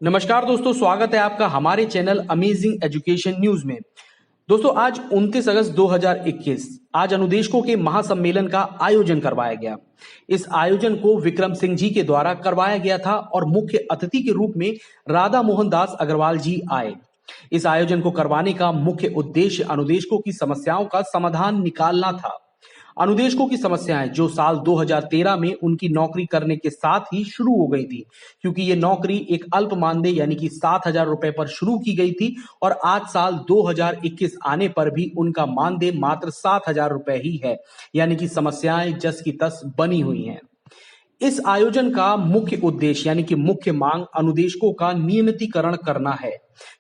नमस्कार दोस्तों, स्वागत है आपका हमारे चैनल अमेजिंग एजुकेशन न्यूज में। दोस्तों, आज 29 अगस्त 2021 आज अनुदेशकों के महासम्मेलन का आयोजन करवाया गया। इस आयोजन को विक्रम सिंह जी के द्वारा करवाया गया था और मुख्य अतिथि के रूप में राधा मोहन दास अग्रवाल जी आए। इस आयोजन को करवाने का मुख्य उद्देश्य अनुदेशकों की समस्याओं का समाधान निकालना था। अनुदेशकों की समस्याएं जो साल 2013 में उनकी नौकरी करने के साथ ही शुरू हो गई थी, क्योंकि ये नौकरी एक अल्प मानदेय यानी कि 7,000 रुपए पर शुरू की गई थी और आज साल 2021 आने पर भी उनका मानदेय मात्र 7,000 रुपए ही है, यानी कि समस्याएं जस की तस बनी हुई हैं। इस आयोजन का मुख्य उद्देश्य यानी कि मुख्य मांग अनुदेशकों का नियमितीकरण करना है,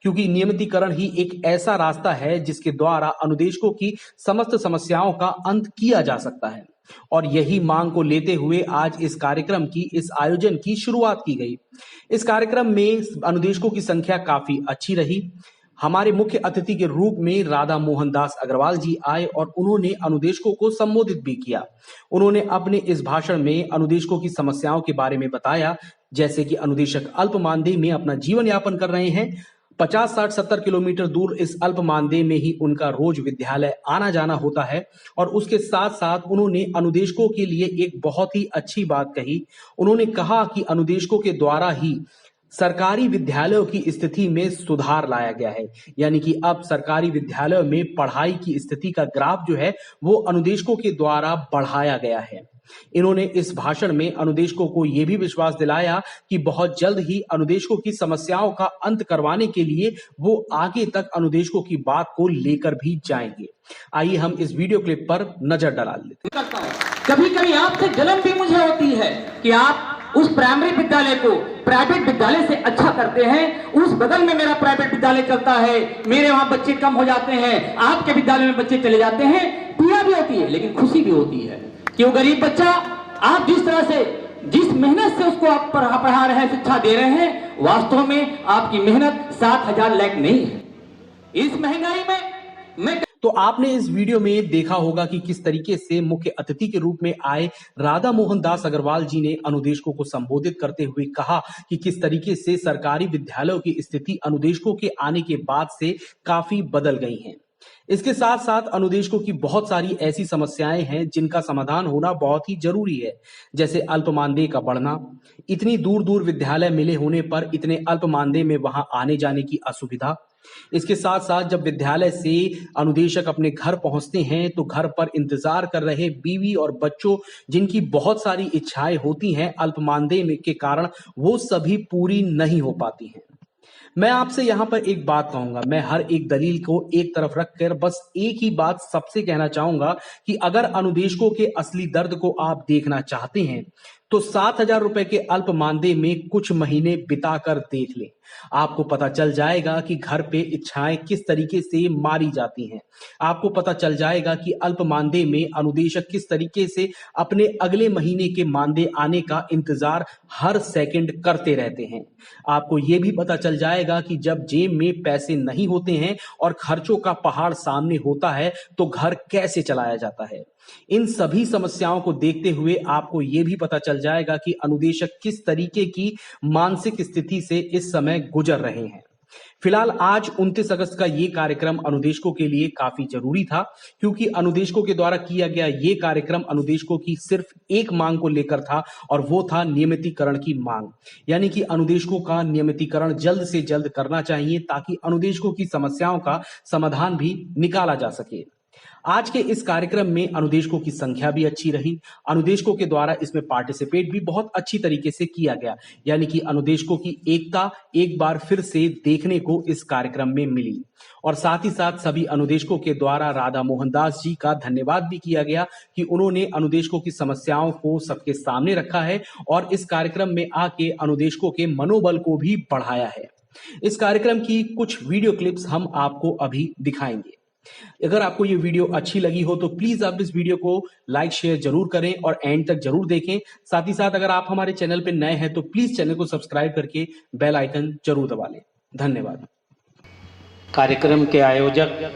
क्योंकि नियमितीकरण ही एक ऐसा रास्ता है जिसके द्वारा अनुदेशकों की समस्त समस्याओं का अंत किया जा सकता है। और यही मांग को लेते हुए आज इस आयोजन की शुरुआत की गई। इस कार्यक्रम में अनुदेशकों की संख्या काफी अच्छी रही। हमारे मुख्य अतिथि के रूप में राधा मोहन दास अग्रवाल जी आए और उन्होंने अनुदेशकों को संबोधित भी किया। उन्होंने अपने इस भाषण में अनुदेशकों की समस्याओं के बारे में बताया, जैसे कि अनुदेशक अल्प मानदेय में अपना जीवन यापन कर रहे हैं। 50, 60, 70 किलोमीटर दूर इस अल्प मानदेय में ही उनका रोज विद्यालय आना जाना होता है। और उसके साथ साथ उन्होंने अनुदेशकों के लिए एक बहुत ही अच्छी बात कही। उन्होंने कहा कि अनुदेशकों के द्वारा ही सरकारी विद्यालयों की स्थिति में सुधार लाया गया है, यानी कि अब सरकारी विद्यालयों में पढ़ाई की स्थिति का ग्राफ जो है वो अनुदेशकों के द्वारा बढ़ाया गया है। इन्होंने इस भाषण में अनुदेशकों को यह भी विश्वास दिलाया कि बहुत जल्द ही अनुदेशकों की समस्याओं का अंत करवाने के लिए वो आगे तक अनुदेशकों की बात को लेकर भी जाएंगे। आइए हम इस वीडियो क्लिप पर नजर डाल लेते हैं। कभी कभी आपसे जलन भी मुझे होती है कि आप उस प्राइमरी विद्यालय को प्राइवेट विद्यालय से अच्छा करते हैं। उस बगल में मेरा प्राइवेट विद्यालय चलता है, मेरे वहां बच्चे कम हो जाते हैं, आपके विद्यालय में बच्चे चले जाते हैं। पीड़ा भी होती है लेकिन खुशी भी होती है कि वो गरीब बच्चा आप जिस तरह से जिस मेहनत से उसको आप पढ़ा रहे हैं, शिक्षा दे रहे हैं, वास्तव में आपकी मेहनत 7,000 लाख नहीं है। इस महंगाई में मैं तो आपने इस वीडियो में देखा होगा कि किस तरीके से मुख्य अतिथि के रूप में आए राधा मोहन दास अग्रवाल जी ने अनुदेशकों को संबोधित करते हुए कहा कि किस तरीके से सरकारी विद्यालयों की स्थिति अनुदेशकों के आने के बाद से काफी बदल गई है। इसके साथ साथ अनुदेशकों की बहुत सारी ऐसी समस्याएं हैं जिनका समाधान होना बहुत ही जरूरी है, जैसे अल्प मानदेय का बढ़ना, इतनी दूर दूर विद्यालय मिले होने पर इतने अल्प मानदेय में वहां आने जाने की असुविधा। इसके साथ साथ जब विद्यालय से अनुदेशक अपने घर पहुंचते हैं तो घर पर इंतजार कर रहे बीवी और बच्चों जिनकी बहुत सारी इच्छाएं होती हैं अल्प मानदेय के कारण, वो सभी पूरी नहीं हो पाती हैं। मैं आपसे यहां पर एक बात कहूंगा, मैं हर एक दलील को एक तरफ रखकर बस एक ही बात सबसे कहना चाहूंगा कि अगर अनुदेशकों के असली दर्द को आप देखना चाहते हैं तो 7,000 रुपए के अल्प मानदेय में कुछ महीने बिताकर देख लें। आपको पता चल जाएगा कि घर पे इच्छाएं किस तरीके से मारी जाती हैं। आपको पता चल जाएगा कि अल्प मानदेय में अनुदेशक किस तरीके से अपने अगले महीने के मानदेय आने का इंतजार हर सेकंड करते रहते हैं। आपको यह भी पता चल जाएगा कि जब जेब में पैसे नहीं होते हैं और खर्चों का पहाड़ सामने होता है तो घर कैसे चलाया जाता है। इन सभी समस्याओं को देखते हुए आपको यह भी पता चल जाएगा कि अनुदेशक किस तरीके की मानसिक स्थिति से इस समय गुजर रहे हैं। फिलहाल आज 29 अगस्त का ये कार्यक्रम अनुदेशकों के लिए काफी जरूरी था, क्योंकि अनुदेशकों के द्वारा किया गया ये कार्यक्रम अनुदेशकों की सिर्फ एक मांग को लेकर था और वो था नियमितीकरण की मांग, यानी कि अनुदेशकों का नियमितीकरण जल्द से जल्द करना चाहिए ताकि अनुदेशकों की समस्याओं का समाधान भी निकाला जा सके। आज के इस कार्यक्रम में अनुदेशकों की संख्या भी अच्छी रही। अनुदेशकों के द्वारा इसमें पार्टिसिपेट भी बहुत अच्छी तरीके से किया गया, यानी कि अनुदेशकों की एकता एक बार फिर से देखने को इस कार्यक्रम में मिली। और साथ ही साथ सभी अनुदेशकों के द्वारा राधा मोहन दास जी का धन्यवाद भी किया गया कि उन्होंने अनुदेशकों की समस्याओं को सबके सामने रखा है और इस कार्यक्रम में आके अनुदेशकों के मनोबल को भी बढ़ाया है। इस कार्यक्रम की कुछ वीडियो क्लिप्स हम आपको अभी दिखाएंगे। अगर आपको ये वीडियो अच्छी लगी हो तो प्लीज आप इस वीडियो को लाइक शेयर जरूर करें और एंड तक जरूर देखें। साथ ही साथ अगर आप हमारे चैनल पे नए हैं तो प्लीज चैनल को सब्सक्राइब करके बेल आइकन जरूर दबा लें। धन्यवाद। कार्यक्रम के आयोजक,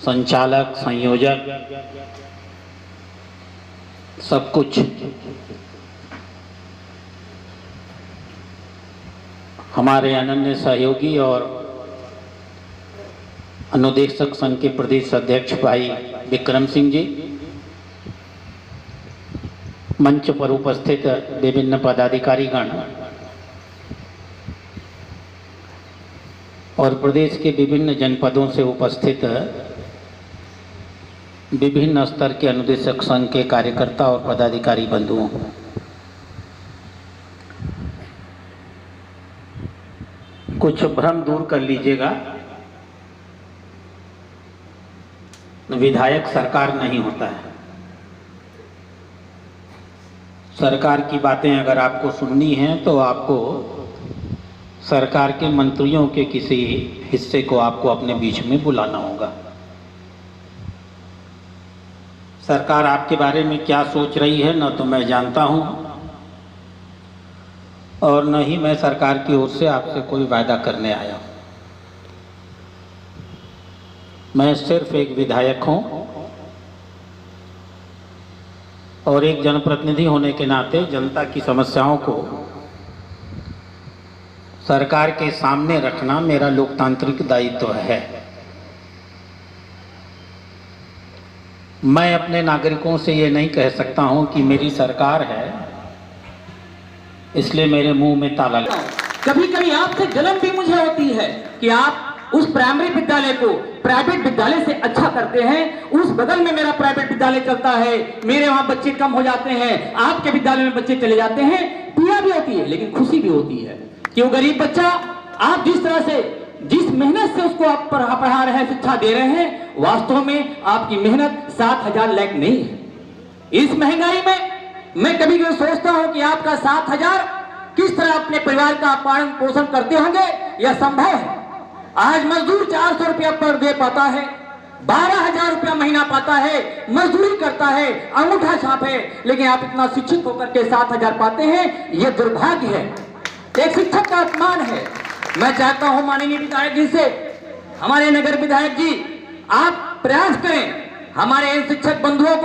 संचालक, संयोजक, सब कुछ हमारे अनन्य सहयोगी और अनुदेशक संघ के प्रदेश अध्यक्ष भाई विक्रम सिंह जी, मंच पर उपस्थित विभिन्न पदाधिकारीगण और प्रदेश के विभिन्न जनपदों से उपस्थित विभिन्न स्तर के अनुदेशक संघ के कार्यकर्ता और पदाधिकारी बंधुओं, कुछ भ्रम दूर कर लीजिएगा। विधायक सरकार नहीं होता है। सरकार की बातें अगर आपको सुननी हैं तो आपको सरकार के मंत्रियों के किसी हिस्से को आपको अपने बीच में बुलाना होगा। सरकार आपके बारे में क्या सोच रही है न तो मैं जानता हूं और न ही मैं सरकार की ओर से आपसे कोई वायदा करने आया हूं। मैं सिर्फ एक विधायक हूं और एक जनप्रतिनिधि होने के नाते जनता की समस्याओं को सरकार के सामने रखना मेरा लोकतांत्रिक दायित्व है। मैं अपने नागरिकों से ये नहीं कह सकता हूं कि मेरी सरकार है इसलिए मेरे मुंह में ताला लगा। कभी कभी आपसे जलन भी मुझे होती है कि आप उस प्राइमरी विद्यालय को प्राइवेट विद्यालय से अच्छा करते हैं। उस बगल में मेरा प्राइवेट विद्यालय चलता है, मेरे वहां बच्चे कम हो जाते हैं, आपके विद्यालय में बच्चे चले जाते हैं। पीड़ा भी होती है लेकिन खुशी भी होती है कि वो गरीब बच्चा आप जिस तरह से जिस मेहनत से उसको आप पढ़ा रहे हैं, शिक्षा दे रहे हैं, वास्तव में आपकी मेहनत 7,000 लाख नहीं है। इस महंगाई में मैं कभी कभी सोचता हूं कि आपका 7,000 किस तरह अपने परिवार का पालन पोषण करते होंगे, यह संभव है। आज मजदूर 400 रुपया पर डे पाता है, 12,000 रुपया महीना पाता है, मजदूरी करता है, अंगूठा छाप है, लेकिन आप इतना शिक्षित होकर के 7,000 पाते हैं, यह दुर्भाग्य है, एक शिक्षक का अपमान है। मैं चाहता हूं माननीय विधायक जी से, हमारे नगर विधायक जी, आप प्रयास करें, हमारे इन शिक्षक बंधुओं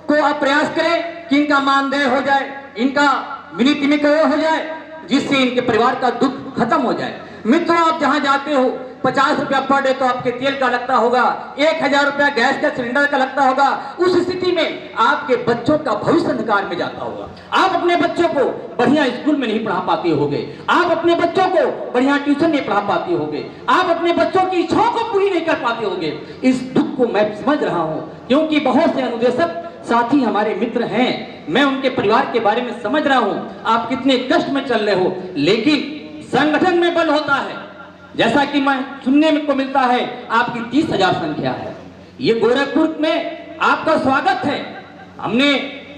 को आप प्रयास करें कि इनका मानदेय हो जाए, इनका विनीतिकरण हो जाए, जिससे इनके परिवार का दुख खत्म हो जाए। मित्रों, आप जहां जाते हो 50 रुपया पर डे तो आपके तेल का लगता होगा, 1,000 रुपया गैस का सिलेंडर का लगता होगा। उस स्थिति में आपके बच्चों का भविष्य अंधकार में जाता होगा। आप अपने बच्चों को बढ़िया स्कूल में नहीं पढ़ा पाते होगे, आप अपने बच्चों को बढ़िया ट्यूशन नहीं पढ़ा पाते होगे, आप अपने बच्चों की इच्छाओं को पूरी नहीं कर पाते होगे। इस दुख को मैं समझ रहा हूं, क्योंकि बहुत से अनुदेशक साथी हमारे मित्र हैं, मैं उनके परिवार के बारे में समझ रहा हूं, आप कितने कष्ट में चल रहे हो। लेकिन संगठन में बल होता है, जैसा कि मैं सुनने में को मिलता है आपकी 30,000 संख्या है। ये गोरखपुर में आपका स्वागत है। हमने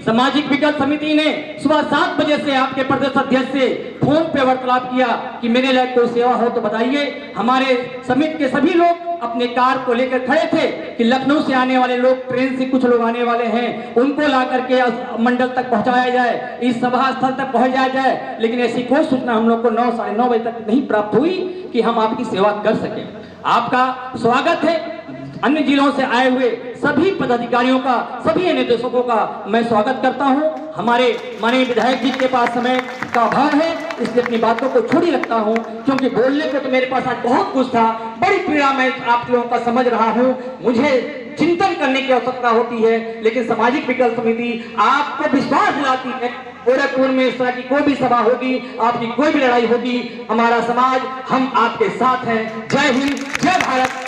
सामाजिक विकास समिति ने सुबह 7 बजे से आपके प्रदेश अध्यक्ष से फोन पे वार्तालाप किया कि मेरे लिए कोई सेवा हो तो बताइए। हमारे समिति के सभी लोग अपने कार को लेकर खड़े थे कि लखनऊ से आने वाले लोग, ट्रेन से कुछ लोग आने वाले हैं, उनको ला करके मंडल तक पहुंचाया जाए, इस सभा स्थल तक पहुंचाया जाए। लेकिन ऐसी कोई सूचना हम लोग को 9 साढ़े 9 बजे तक नहीं प्राप्त हुई कि हम आपकी सेवा कर सकें। आपका स्वागत है। अन्य जिलों से आए हुए सभी पदाधिकारियों का, सभी निर्देशकों का मैं स्वागत करता हूं। हमारे माननीय विधायक जी के पास समय का अभाव है, इसलिए अपनी बातों को छोड़ी रखता हूं, क्योंकि बोलने को तो मेरे पास आज बहुत कुछ था। बड़ी पीड़ा मैं आप लोगों का समझ रहा हूं, मुझे चिंतन करने की आवश्यकता होती है, लेकिन सामाजिक विकास समिति आपको विश्वास दिलाती है। गोरखपुर में इस तरह की कोई भी सभा होगी, आपकी कोई भी लड़ाई होगी, हमारा समाज, हम आपके साथ हैं। जय हिंद, जय भारत।